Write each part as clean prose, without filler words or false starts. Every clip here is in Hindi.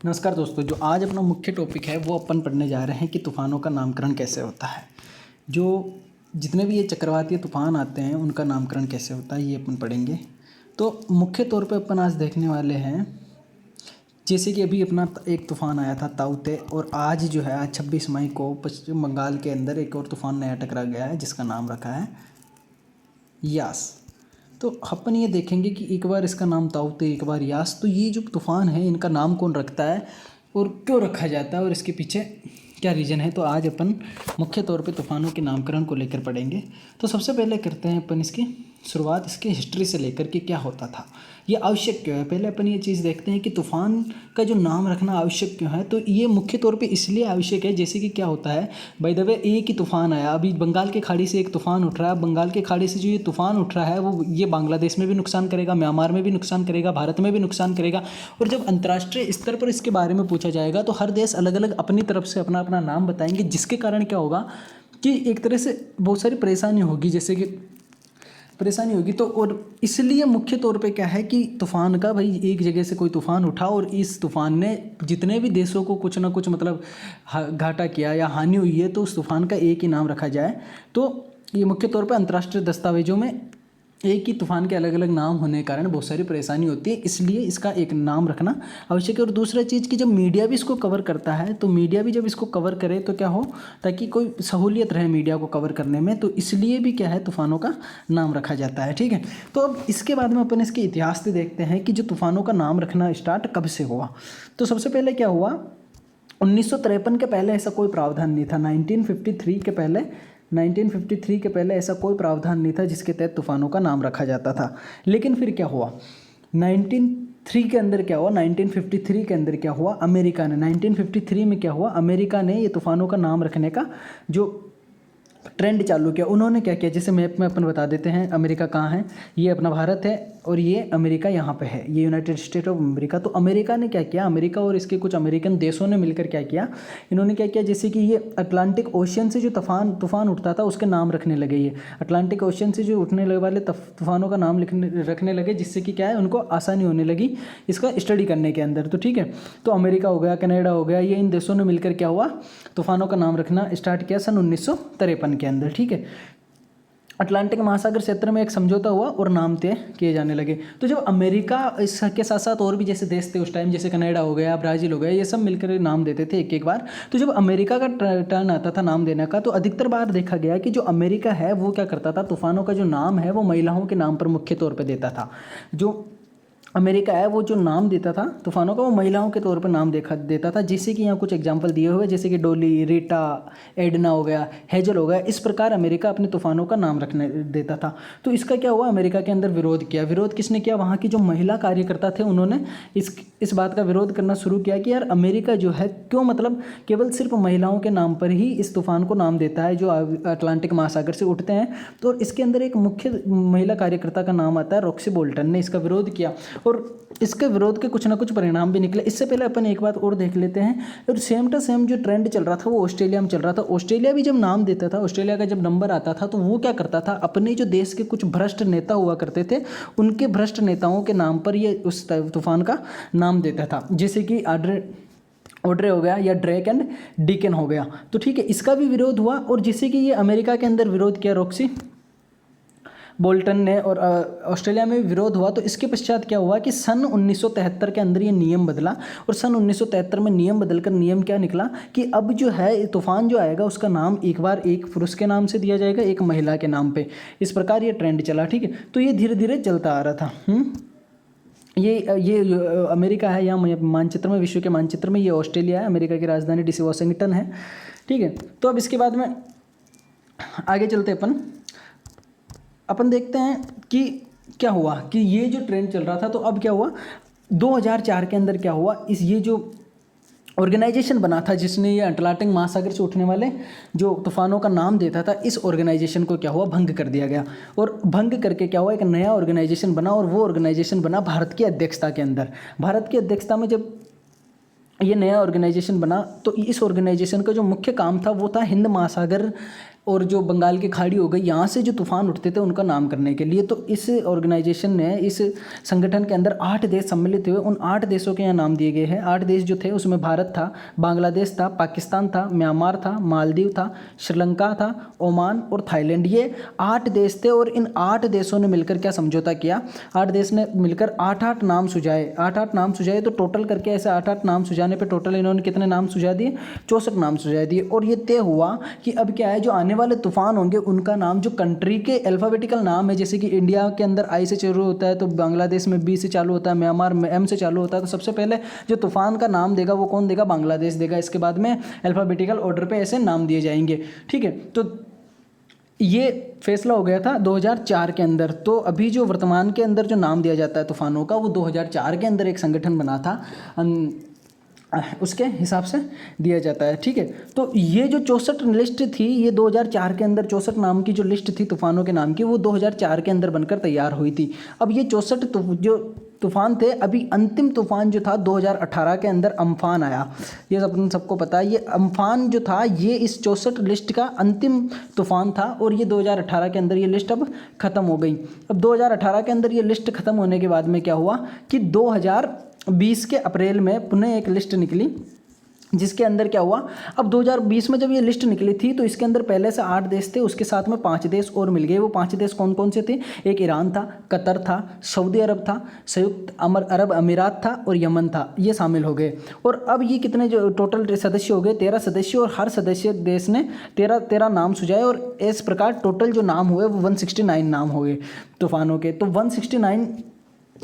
नमस्कार दोस्तों, जो आज अपना मुख्य टॉपिक है वो अपन पढ़ने जा रहे हैं कि तूफ़ानों का नामकरण कैसे होता है। जो जितने भी ये चक्रवातीय तूफ़ान आते हैं उनका नामकरण कैसे होता है ये अपन पढ़ेंगे। तो मुख्य तौर पे अपन आज देखने वाले हैं, जैसे कि अभी अपना एक तूफ़ान आया था ताउते, और आज जो है आज 26 मई को पश्चिम बंगाल के अंदर एक और तूफ़ान नया टकरा गया है जिसका नाम रखा है यास। तो अपन ये देखेंगे कि एक बार इसका नाम ताउते, एक बार यास। तो ये जो तूफ़ान है इनका नाम कौन रखता है और क्यों रखा जाता है और इसके पीछे क्या रीज़न है, तो आज अपन मुख्य तौर पे तूफ़ानों के नामकरण को लेकर पढ़ेंगे। तो सबसे पहले करते हैं अपन इसकी शुरुआत इसके हिस्ट्री से लेकर के क्या होता था, ये आवश्यक क्यों है। पहले अपन ये चीज़ देखते हैं कि तूफ़ान का जो नाम रखना आवश्यक क्यों है। तो ये मुख्य तौर पे इसलिए आवश्यक है, जैसे कि क्या होता है, बाय द वे एक ही तूफ़ान आया, अभी बंगाल की खाड़ी से एक तूफ़ान उठ रहा है। बंगाल की खाड़ी से जो ये तूफ़ान उठ रहा है वो ये बांग्लादेश में भी नुकसान करेगा, म्यांमार में भी नुकसान करेगा, भारत में भी नुकसान करेगा। और जब अंतर्राष्ट्रीय स्तर पर इसके बारे में पूछा जाएगा तो हर देश अलग अलग अपनी तरफ से अपना अपना नाम बताएंगे, जिसके कारण क्या होगा कि एक तरह से बहुत सारी परेशानी होगी, जैसे कि परेशानी होगी। तो और इसलिए मुख्य तौर पे क्या है कि तूफ़ान का, भाई एक जगह से कोई तूफ़ान उठा और इस तूफ़ान ने जितने भी देशों को कुछ ना कुछ मतलब घाटा किया या हानि हुई है, तो उस तूफ़ान का एक ही नाम रखा जाए। तो ये मुख्य तौर पे अंतर्राष्ट्रीय दस्तावेजों में एक ही तूफ़ान के अलग अलग नाम होने के कारण बहुत सारी परेशानी होती है, इसलिए इसका एक नाम रखना आवश्यक है। और दूसरा चीज़ कि जब मीडिया भी इसको कवर करता है, तो मीडिया भी जब इसको कवर करे तो क्या हो, ताकि कोई सहूलियत रहे मीडिया को कवर करने में, तो इसलिए भी क्या है तूफ़ानों का नाम रखा जाता है। ठीक है, तो अब इसके बाद में अपन इसके इतिहास से देखते हैं कि जो तूफ़ानों का नाम रखना स्टार्ट कब से हुआ। तो सबसे पहले क्या हुआ, 1953 के पहले ऐसा कोई प्रावधान नहीं था। 1953 के पहले ऐसा कोई प्रावधान नहीं था जिसके तहत तूफ़ानों का नाम रखा जाता था। लेकिन फिर क्या हुआ, 1953 के अंदर क्या हुआ, 1953 के अंदर क्या हुआ, अमेरिका ने 1953 में क्या हुआ, अमेरिका ने ये तूफ़ानों का नाम रखने का जो ट्रेंड चालू किया। उन्होंने क्या किया, जैसे मैप में अपन बता देते हैं अमेरिका कहाँ है, ये अपना भारत है और ये अमेरिका यहाँ पे है, ये यूनाइटेड स्टेट ऑफ अमेरिका। तो अमेरिका ने क्या किया, अमेरिका और इसके कुछ अमेरिकन देशों ने मिलकर क्या किया, इन्होंने क्या किया, जैसे कि ये अटलांटिक ओशियन से जो तूफ़ान उठता था उसके नाम रखने लगे। ये अटलांटिक ओशियन से जो उठने वाले तूफ़ानों का नाम रखने लगे, जिससे कि क्या है उनको आसानी होने लगी इसका स्टडी करने के अंदर। तो ठीक है, तो अमेरिका हो गया, कनाडा हो गया, ये इन देशों ने मिलकर क्या हुआ, तूफ़ानों का नाम रखना स्टार्ट किया सन 1953 के अंदर। ठीक है, अटलांटिक महासागर क्षेत्र में एक समझौता हुआ और नाम तय किए जाने लगे। तो जब अमेरिका, इसके साथ साथ और भी जैसे देश थे उस टाइम, जैसे कनाडा हो गया, ब्राज़ील हो गया, ये सब मिलकर नाम देते थे एक एक बार। तो जब अमेरिका का टर्न आता था नाम देने का, तो अधिकतर बार देखा गया कि जो अमेरिका है वो क्या करता था, तूफ़ानों का जो नाम है वो महिलाओं के नाम पर मुख्य तौर पर देता था। जो अमेरिका है वो जो नाम देता था तूफ़ानों का, वो महिलाओं के तौर पर नाम देता था। जैसे कि यहाँ कुछ एग्जांपल दिए हुए, जैसे कि डोली, रीटा, एडना हो गया, हेजल हो गया। इस प्रकार अमेरिका अपने तूफ़ानों का नाम रखने देता था। तो इसका क्या हुआ, अमेरिका के अंदर विरोध किया। विरोध किसने किया, वहाँ की जो महिला कार्यकर्ता थे उन्होंने इस बात का विरोध करना शुरू किया कि यार अमेरिका जो है क्यों, मतलब केवल सिर्फ महिलाओं के नाम पर ही इस तूफ़ान को नाम देता है जो अटलांटिक महासागर से उठते हैं। तो इसके अंदर एक मुख्य महिला कार्यकर्ता का नाम आता है रॉक्सी बोल्टन ने इसका विरोध किया, और इसके विरोध के कुछ ना कुछ परिणाम भी निकले। इससे पहले अपन एक बात और देख लेते हैं, और सेम टू सेम जो ट्रेंड चल रहा था वो ऑस्ट्रेलिया में चल रहा था। ऑस्ट्रेलिया भी जब नाम देता था, ऑस्ट्रेलिया का जब नंबर आता था, तो वो क्या करता था, अपने जो देश के कुछ भ्रष्ट नेता हुआ करते थे उनके भ्रष्ट नेताओं के नाम पर ये उस तूफान का नाम देता था, जैसे कि ऑड्रे हो गया या ड्रेक एंड डीकन हो गया। तो ठीक है, इसका भी विरोध हुआ। और जैसे कि ये अमेरिका के अंदर विरोध किया रॉक्सी बोल्टन ने, और ऑस्ट्रेलिया में भी विरोध हुआ। तो इसके पश्चात क्या हुआ कि सन 1973 के अंदर ये नियम बदला, और सन 1973 में नियम बदलकर नियम क्या निकला कि अब जो है तूफान जो आएगा उसका नाम एक बार एक पुरुष के नाम से दिया जाएगा, एक महिला के नाम पे। इस प्रकार ये ट्रेंड चला। ठीक है, तो ये धीरे धीरे चलता आ रहा था। ये अमेरिका है, यहाँ मानचित्र में, विश्व के मानचित्र में ये ऑस्ट्रेलिया है, अमेरिका की राजधानी डीसी वाशिंगटन है। ठीक है, तो अब इसके बाद में आगे चलते अपन देखते हैं कि क्या हुआ कि ये जो ट्रेंड चल रहा था, तो अब क्या हुआ 2004 के अंदर क्या हुआ, ये जो ऑर्गेनाइजेशन बना था जिसने ये अटलांटिक महासागर से उठने वाले जो तूफानों का नाम देता था, इस ऑर्गेनाइजेशन को क्या हुआ, भंग कर दिया गया। और भंग करके क्या हुआ, एक नया ऑर्गेनाइजेशन बना, और वो ऑर्गेनाइजेशन बना भारत की अध्यक्षता के अंदर। भारत की अध्यक्षता में जब ये नया ऑर्गेनाइजेशन बना, तो इस ऑर्गेनाइजेशन का जो मुख्य काम था वो था हिंद महासागर और जो बंगाल की खाड़ी हो गई, यहाँ से जो तूफान उठते थे उनका नाम करने के लिए। तो इस ऑर्गेनाइजेशन ने, इस संगठन के अंदर 8 देश सम्मिलित हुए। उन 8 देशों के यहाँ नाम दिए गए हैं। 8 देश जो थे उसमें भारत था, बांग्लादेश था, पाकिस्तान था, म्यांमार था, मालदीव था, श्रीलंका था, ओमान और थाईलैंड। ये 8 देश थे और इन 8 देशों ने मिलकर क्या समझौता किया, 8 देश ने मिलकर 8-8 नाम सुझाए। 8-8 नाम सुझाए, तो टोटल करके ऐसे 8-8 नाम सुझाने पे टोटल इन्होंने कितने नाम सुझा दिए, 64 नाम सुझा दिए। और ये तय हुआ कि अब क्या है, जो आने वाले तूफान होंगे उनका नाम जो कंट्री के अल्फ़ाबेटिकल नाम है, जैसे कि इंडिया के अंदर आई से शुरू होता है, तो बांग्लादेश में बी से चालू होता है, म्यांमार में एम से चालू होता है, तो सबसे पहले जो तूफान का नाम देगा वो कौन देगा, बांग्लादेश देगा। इसके बाद में अल्फ़ाबेटिकल ऑर्डर पे ऐसे नाम दिए जाएंगे। ठीक है, तो ये फैसला हो गया था 2004 के अंदर। तो अभी जो वर्तमान के अंदर जो नाम दिया जाता है तूफानों का, वो 2004 के अंदर एक संगठन बना था, उसके हिसाब से दिया जाता है। ठीक है, तो ये जो 64 लिस्ट थी, ये 2004 के अंदर 64 नाम की जो लिस्ट थी तूफानों के नाम की, वो 2004 के अंदर बनकर तैयार हुई थी। अब ये 64 जो तूफान थे, अभी अंतिम तूफान जो था 2018 के अंदर अम्फान आया। ये अपन सबको पता है, ये अम्फान जो था ये इस 64 लिस्ट का अंतिम तूफान था और ये 2018 के अंदर ये लिस्ट अब ख़त्म हो गई। अब 2018 के अंदर ये लिस्ट ख़त्म होने के बाद में क्या हुआ कि 2020 के अप्रैल में पुनः एक लिस्ट निकली, जिसके अंदर क्या हुआ, अब 2020 में जब ये लिस्ट निकली थी तो इसके अंदर पहले से 8 देश थे, उसके साथ में 5 देश और मिल गए। वो 5 देश कौन कौन से थे, एक ईरान था, कतर था, सऊदी अरब था, संयुक्त अरब अमीरात था और यमन था, ये शामिल हो गए। और अब ये कितने जो टोटल सदस्य हो गए, 13 सदस्य, और हर सदस्य देश ने 13 नाम सुझाए और इस प्रकार टोटल जो नाम हुए वो 169 नाम हो गए तूफानों के। तो 169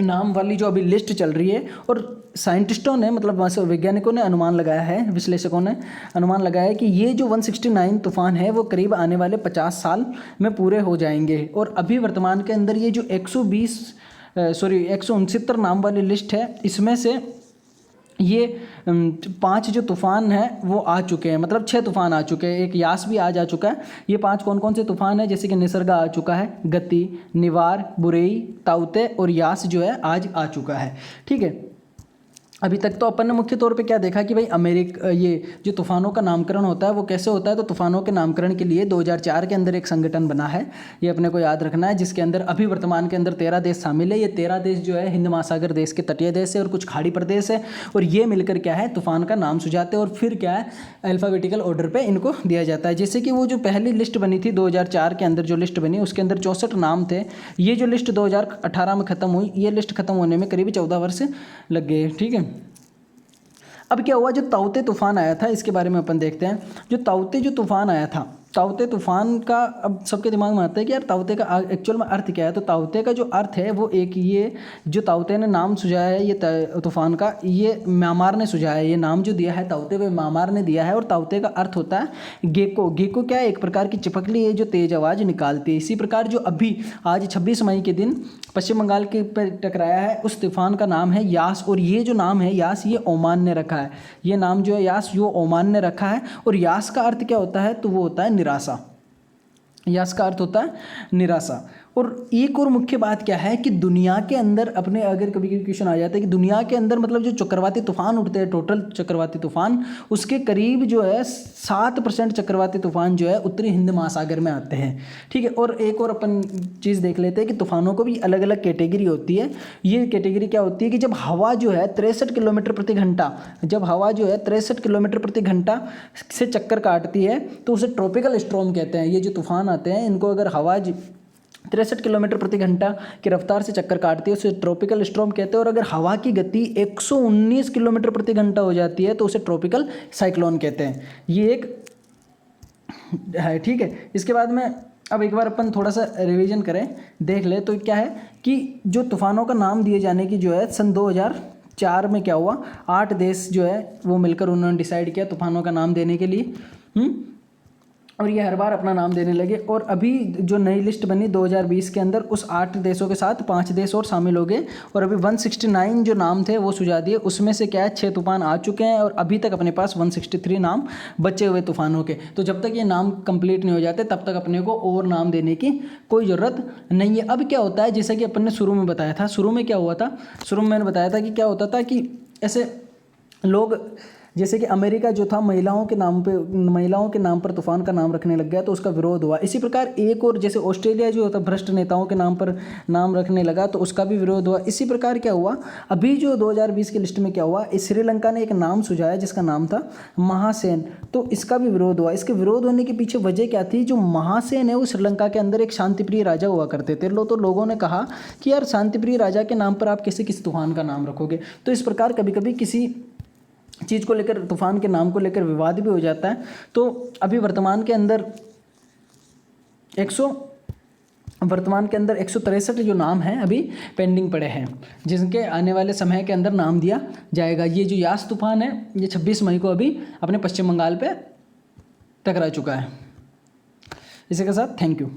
नाम वाली जो अभी लिस्ट चल रही है, और साइंटिस्टों ने, मतलब वैज्ञानिकों ने अनुमान लगाया है, विश्लेषकों ने अनुमान लगाया है कि ये जो 169 तूफान है वो करीब आने वाले 50 साल में पूरे हो जाएंगे। और अभी वर्तमान के अंदर ये जो 169 नाम वाली लिस्ट है, इसमें से ये 5 जो तूफ़ान हैं वो आ चुके हैं, मतलब 6 तूफ़ान आ चुके हैं, एक यास भी आज आ चुका है। ये 5 कौन कौन से तूफ़ान हैं, जैसे कि निसर्गा आ चुका है, गति, निवार, बुरेई, ताउते और यास जो है आज आ चुका है। ठीक है, अभी तक तो अपन ने मुख्य तौर पे क्या देखा कि भाई ये जो तूफ़ानों का नामकरण होता है वो कैसे होता है। तो तूफ़ानों के नामकरण के लिए 2004 के अंदर एक संगठन बना है, ये अपने को याद रखना है, जिसके अंदर अभी वर्तमान के अंदर 13 देश शामिल है। ये 13 देश जो है हिंद महासागर देश के तटीय देश है और कुछ खाड़ी प्रदेश है, और ये मिलकर क्या है, तूफ़ान का नाम सुझाते हैं और फिर क्या है, अल्फ़ाबेटिकल ऑर्डर पर इनको दिया जाता है। जैसे कि वो जो पहली लिस्ट बनी थी 2004 के अंदर, जो लिस्ट बनी उसके अंदर 64 नाम थे। ये जो लिस्ट 2018 में ख़त्म हुई, ये लिस्ट ख़त्म होने में करीब 14 वर्ष लग गए। ठीक है, अब क्या हुआ, जो ताउते तूफ़ान आया था इसके बारे में अपन देखते हैं। जो ताउते जो तूफ़ान आया था, ताउते तूफ़ान का अब सबके दिमाग में आता है कि यार ताउते का एक्चुअल में अर्थ क्या है। तो ताउते का जो अर्थ है वो एक, ये जो ताउते ने नाम सुझाया है ये तूफ़ान का, ये म्यांमार ने सुझाया है। ये नाम जो दिया है ताउते वो म्यांमार ने दिया है, और ताउते का अर्थ होता है गेको। गेको क्या है, एक प्रकार की चिपकली है जो तेज़ आवाज़ निकालती है। इसी प्रकार जो अभी आज 26 मई के दिन पश्चिम बंगाल के पर टकराया है, उस तूफ़ान का नाम है यास। और ये जो नाम है यास, ये ओमान ने रखा है। ये नाम जो है यास, वो ओमान ने रखा है। और यास का अर्थ क्या होता है, तो वो होता है निराशा। यास का अर्थ होता है निराशा। और एक और मुख्य बात क्या है कि दुनिया के अंदर, अपने अगर कभी कभी क्वेश्चन आ जाता है कि दुनिया के अंदर मतलब जो चक्रवाती तूफान उठते हैं, टोटल चक्रवाती तूफान, उसके करीब जो है 7% चक्रवाती तूफान जो है उत्तरी हिंद महासागर में आते हैं। ठीक है, और एक और अपन चीज़ देख लेते हैं कि तूफानों को भी अलग अलग कैटेगरी होती है। ये कैटेगरी क्या होती है कि जब हवा जो है 63 किलोमीटर प्रति घंटा, जब हवा जो है 63 किलोमीटर प्रति घंटा से चक्कर काटती है तो उसे ट्रॉपिकल स्टॉर्म कहते हैं। ये जो तूफान आते हैं इनको अगर हवा 63 किलोमीटर प्रति घंटा की रफ्तार से चक्कर काटती है उसे ट्रॉपिकल स्टॉर्म कहते हैं। और अगर हवा की गति 119 किलोमीटर प्रति घंटा हो जाती है तो उसे ट्रॉपिकल साइक्लोन कहते हैं। ये एक है। ठीक है, इसके बाद में अब एक बार अपन थोड़ा सा रिवीजन करें, देख ले तो क्या है कि जो तूफ़ानों का नाम दिए जाने की जो है सन 2004 में क्या हुआ, 8 देश जो है वो मिलकर उन्होंने डिसाइड किया तूफ़ानों का नाम देने के लिए। और ये हर बार अपना नाम देने लगे। और अभी जो नई लिस्ट बनी 2020 के अंदर, उस 8 देशों के साथ 5 देश और शामिल हो गए। और अभी 169 जो नाम थे वो सुझा दिए। उसमें से क्या है 6 तूफान आ चुके हैं और अभी तक अपने पास 163 नाम बचे हुए तूफानों के। तो जब तक ये नाम कंप्लीट नहीं हो जाते तब तक अपने को और नाम देने की कोई ज़रूरत नहीं है। अब क्या होता है, जैसा कि अपन ने शुरू में बताया था, शुरू में क्या हुआ था, शुरू में मैंने बताया था कि क्या होता था कि ऐसे लोग जैसे कि अमेरिका जो था महिलाओं के नाम पर तूफान का नाम रखने लग गया तो उसका विरोध हुआ। इसी प्रकार एक और जैसे ऑस्ट्रेलिया जो होता भ्रष्ट नेताओं के नाम पर नाम रखने लगा तो उसका भी विरोध हुआ। इसी प्रकार क्या हुआ, अभी जो 2020 की लिस्ट में क्या हुआ, श्रीलंका ने एक नाम सुझाया जिसका नाम था महासेन, तो इसका भी विरोध हुआ। इसके विरोध होने के पीछे वजह क्या थी, जो महासेन है वो श्रीलंका के अंदर एक शांतिप्रिय राजा हुआ करते थे। तो लोगों ने कहा कि यार शांतिप्रिय राजा के नाम पर आप कैसे किसी तूफान का नाम रखोगे। तो इस प्रकार कभी कभी किसी चीज़ को लेकर, तूफान के नाम को लेकर विवाद भी हो जाता है। तो अभी वर्तमान के अंदर 163 जो नाम हैं अभी पेंडिंग पड़े हैं, जिनके आने वाले समय के अंदर नाम दिया जाएगा। ये जो यास तूफान है ये 26 मई को अभी अपने पश्चिम बंगाल पे टकरा चुका है। इसी के साथ थैंक यू।